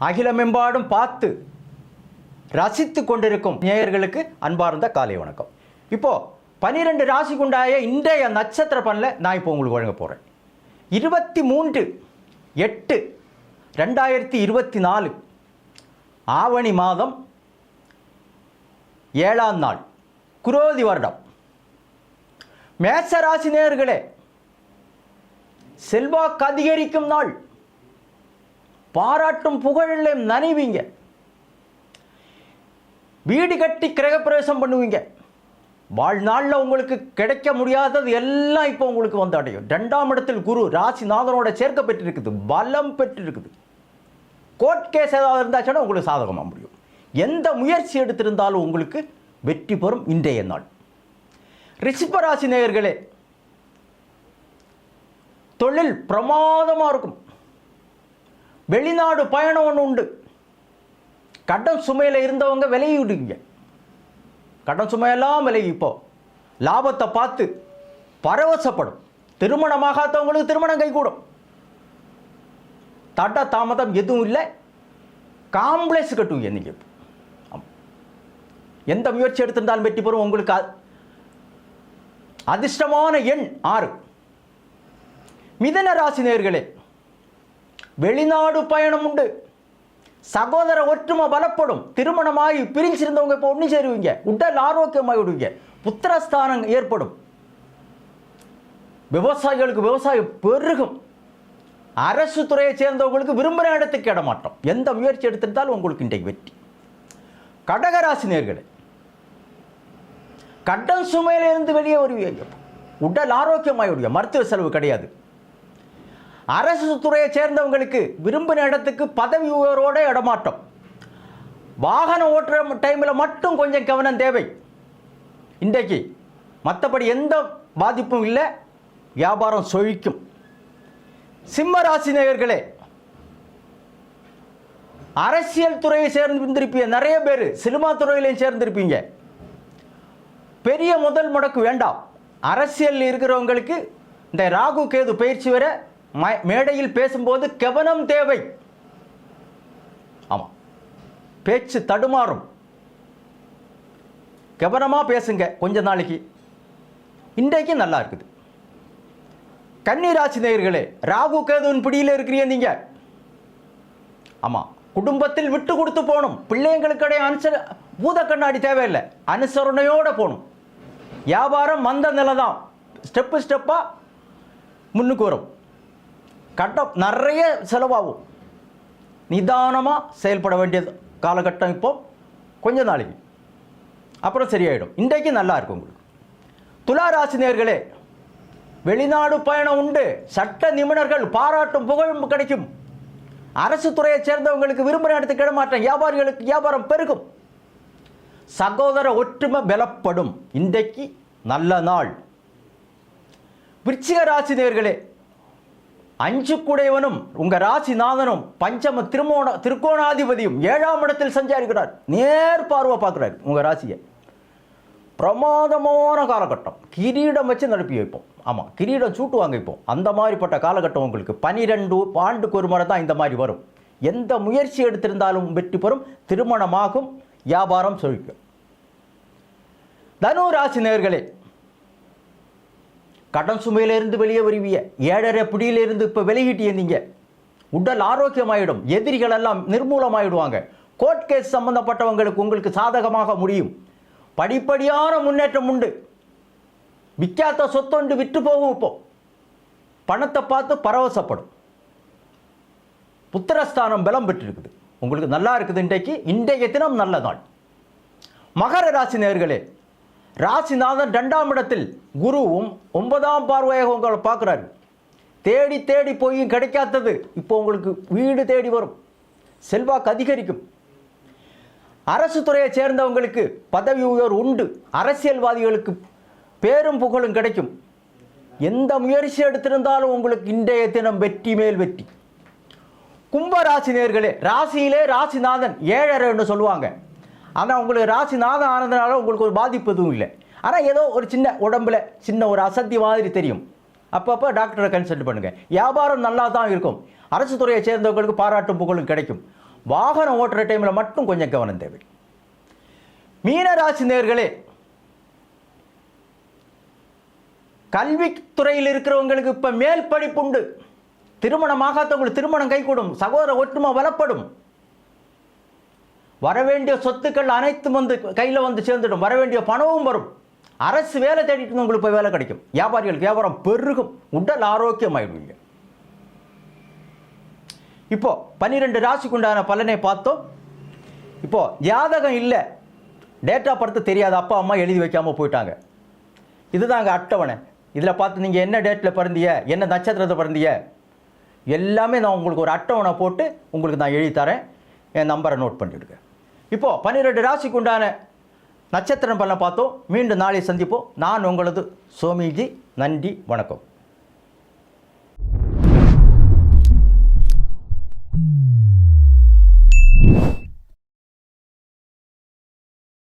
அகிலமெம்பாடும் பார்த்து ரசித்து கொண்டிருக்கும் நேயர்களுக்கு அன்பார்ந்த காலை வணக்கம். இப்போது 12 ராசிக்குண்டாய இன்றைய நட்சத்திர பலனில் நான் இப்போ உங்களுக்கு வழங்க போகிறேன். 23/8/2024 ஆவணி மாதம் 7ஆம் நாள், குரோதி வருடம். மேச ராசி நேயர்களே, செல்வாக்கு அதிகரிக்கும் நாள். பாராட்டும் புகழில் நனைவீங்க. வீடு கட்டி கிரகப்பிரவேசம் பண்ணுவீங்க. வாழ்நாளில் உங்களுக்கு கிடைக்க முடியாதது எல்லாம் இப்போ உங்களுக்கு வந்து அடையும். 2ஆம் இடத்தில் குரு ராசிநாதனோட சேர்க்க பெற்றிருக்குது, பலம் பெற்றிருக்குது. கோர்ட் கேஸ் ஏதாவது இருந்தாச்சுன்னா உங்களுக்கு சாதகமாக முடியும். எந்த முயற்சி எடுத்திருந்தாலும் உங்களுக்கு வெற்றி பெறும் இன்றைய நாள். ரிஷப ராசி நேயர்களே, தொழில் பிரமாதமாக இருக்கும். வெளிநாடு பயணம் ஒன்று உண்டு. கடன் சுமையில் இருந்தவங்க விலகி விடுவீங்க. கடன் சுமையெல்லாம் விலகி இப்போ லாபத்தை பார்த்து பரவசப்படும். திருமணமாகாதவங்களுக்கு திருமணம் கைகூடும். தட்ட தாமதம் எதுவும் இல்லை. காம்ப்ளெக்ஸ் கட்டுவீங்க நீங்கள். எந்த முயற்சி எடுத்திருந்தாலும் வெற்றி பெறும். உங்களுக்கு அதிர்ஷ்டமான எண் 6. மிதுன ராசி நேயர்களே, வெளிநாடு பயணம் உண்டு. சகோதர ஒற்றுமை பலப்படும். திருமணமாகி பிரிஞ்சிருந்தவங்க இப்போ ஒன்று சேருவீங்க. உடல் ஆரோக்கியமாகி விடுவீங்க. புத்திரஸ்தானம் ஏற்படும். விவசாயிகளுக்கு விவசாயம் பெருகும். அரசு துறையை சேர்ந்தவங்களுக்கு விரும்புகிற இடத்துக்கு இடமாட்டோம். எந்த முயற்சி எடுத்திருந்தாலும் உங்களுக்கு இன்றைக்கு வெற்றி. கடகராசி நேயர்களே, கடன் சுமையிலிருந்து வெளியே வருவீங்க. உடல் ஆரோக்கியமாகி விடுவீங்க. மருத்துவ செலவு கிடையாது. அரசு துறையை சேர்ந்தவங்களுக்கு விரும்பின இடத்துக்கு பதவி உயர்வோட இடமாட்டம். வாகனம் ஓட்டுற டைமில் மட்டும் கொஞ்சம் கவனம் தேவை இன்றைக்கு. மற்றபடி எந்த பாதிப்பும் இல்லை. வியாபாரம் செழிக்கும். சிம்ம ராசி நேயர்களே, அரசியல் துறையை சேர்ந்திருப்பீங்க. நிறைய பேர் சினிமா துறையிலையும் சேர்ந்திருப்பீங்க. பெரிய முதல் முடக்கு வேண்டாம். அரசியல் இருக்கிறவங்களுக்கு இந்த ராகு கேது பயிற்சி வர மேடையில் பேசும்போது கவனம் தேவை. ஆமாம், பேச்சு தடுமாறும். கவனமாக பேசுங்க கொஞ்ச நாளைக்கு. இன்றைக்கு நல்லா இருக்குது. கன்னிராசி நேயர்களே, ராகு கேதுவின் பிடியில் இருக்கிறீங்க நீங்கள். ஆமாம், குடும்பத்தில் விட்டு கொடுத்து போகணும். பிள்ளைங்களுக்கு பூத கண்ணாடி தேவையில்லை. அனுசரணையோடு போகணும். வியாபாரம் மந்த நிலை தான். ஸ்டெப்பாக முன்னுக்கு வரும். கட்டம் நிறைய செலவாகும். நிதானமாக செயல்பட வேண்டியது காலகட்டம். இப்போ கொஞ்ச நாளைக்கு அப்புறம் சரியாயிடும். இன்றைக்கு நல்லா இருக்கும் உங்களுக்கு. துலா ராசி நேயர்களே, வெளிநாடு பயணம் உண்டு. சட்ட நிபுணர்கள் பாராட்டும் புகழும் கிடைக்கும். அரசு துறையை சேர்ந்தவங்களுக்கு விரும்புகிற இடத்துக்கு இடமாற்றம். வியாபாரிகளுக்கு வியாபாரம் பெருகும். சகோதர ஒற்றுமை பலப்படும். இன்றைக்கு நல்ல நாள். விருச்சிக ராசி நேயர்களே, 5 கூடையவனும் உங்கள் ராசிநாதனும் பஞ்சம திருக்கோணாதிபதியும் 7ஆம் இடத்தில் சஞ்சாரிக்கிறார். நேர் பார்வை பார்க்குறாரு உங்கள் ராசியை. பிரமாதமான காலகட்டம். கிரீடம் வச்சு நடப்பி வைப்போம். ஆமாம், கிரீடம் சூட்டுவாங்க இப்போ. அந்த மாதிரிப்பட்ட காலகட்டம் உங்களுக்கு. 12 ஆண்டுக்கு ஒரு முறை தான் இந்த மாதிரி வரும். எந்த முயற்சி எடுத்திருந்தாலும் வெற்றி பெறும். திருமணமாகும். வியாபாரம் செழிக்கும். தனு ராசி நேயர்களே, கடன் சுமையிலிருந்து வெளியே வருவீங்க. 7.5 பிடியிலிருந்து இப்போ விலகிட்டு நீங்கள். உடல் ஆரோக்கியமாயிடும். எதிரிகள் எல்லாம் நிர்மூலமாயிடுவாங்க. கோர்ட் கேஸ் சம்பந்தப்பட்டவங்களுக்கு உங்களுக்கு சாதகமாக முடியும். படிப்படியான முன்னேற்றம் உண்டு. விற்காத சொத்தொண்டு விற்று போகும். இப்போ பணத்தை பார்த்து பரவசப்படும். புத்திரஸ்தானம் பலம் பெற்றிருக்குது. உங்களுக்கு நல்லா இருக்குது. இன்றைய தினம் நல்ல நாள். மகர ராசி நேயர்களே, ராசிநாதன் 2ஆம் இடத்தில் குருவும் 9ஆம் பார்வையாக உங்களை பார்க்குறாரு. தேடி தேடி போய் கிடைக்காதது இப்போ உங்களுக்கு வீடு தேடி வரும். செல்வாக்கு அதிகரிக்கும். அரசு துறையை சேர்ந்தவங்களுக்கு பதவி உயர்வு உண்டு. அரசியல்வாதிகளுக்கு பேரும் புகழும் கிடைக்கும். எந்த முயற்சி எடுத்திருந்தாலும் உங்களுக்கு இன்றைய தினம் வெற்றி மேல் வெற்றி. கும்ப ராசி நேயர்களே, ராசியிலே ராசிநாதன் 7.5 சொல்லுவாங்க. ஆனால் உங்களுக்கு ராசிநாதன் ஆனதுனால உங்களுக்கு ஒரு பாதிப்பு எதுவும் இல்லை. ஆனால் ஏதோ ஒரு சின்ன உடம்புல சின்ன ஒரு அசத்தி மாதிரி தெரியும். அப்பப்போ டாக்டரை கன்சல்ட் பண்ணுங்கள். வியாபாரம் நல்லா தான் இருக்கும். அரசு துறையை சேர்ந்தவங்களுக்கு பாராட்டும் புகழும் கிடைக்கும். வாகனம் ஓட்டுற டைமில் மட்டும் கொஞ்சம் கவனம் தேவை. மீனராசி நேயர்களே, கல்வித்துறையில் இருக்கிறவங்களுக்கு இப்போ மேல் படிப்புண்டு. திருமணமாகாதவங்களுக்கு திருமணம் கைகூடும். சகோதர ஒற்றுமை பலப்படும். வரவேண்டிய சொத்துக்கள் அனைத்தும் வந்து கையில் வந்து சேர்ந்துடும். வரவேண்டிய பணமும் வரும். அரசு வேலை தேடிட்டு உங்களுக்கு இப்போ வேலை கிடைக்கும். வியாபாரிகளுக்கு வியாபாரம் பெருகும். உடல் ஆரோக்கியமாயிடுவீங்க. இப்போ 12 ராசிக்கு உண்டான பலனை பார்த்தோம். இப்போ ஜாதகம் இல்லை, டேட்டா பர்த் தெரியாது, அப்பா அம்மா எழுதி வைக்காமல் போயிட்டாங்க. இதுதாங்க அட்டவணை. இதில் பார்த்து நீங்கள் என்ன டேட்டில் பிறந்தீங்க, என்ன நட்சத்திரத்தை பிறந்தீங்க, எல்லாமே நான் உங்களுக்கு ஒரு அட்டவணை போட்டு உங்களுக்கு நான் எழுதி தரேன். என் நம்பரை நோட் பண்ணிவிடுங்க. இப்போது 12 ராசிக்கு உண்டான நட்சத்திரம் பலனை பார்த்தோம். மீண்டும் நாளை சந்திப்போம். நான் உங்களது சோமிஜி. நன்றி, வணக்கம்.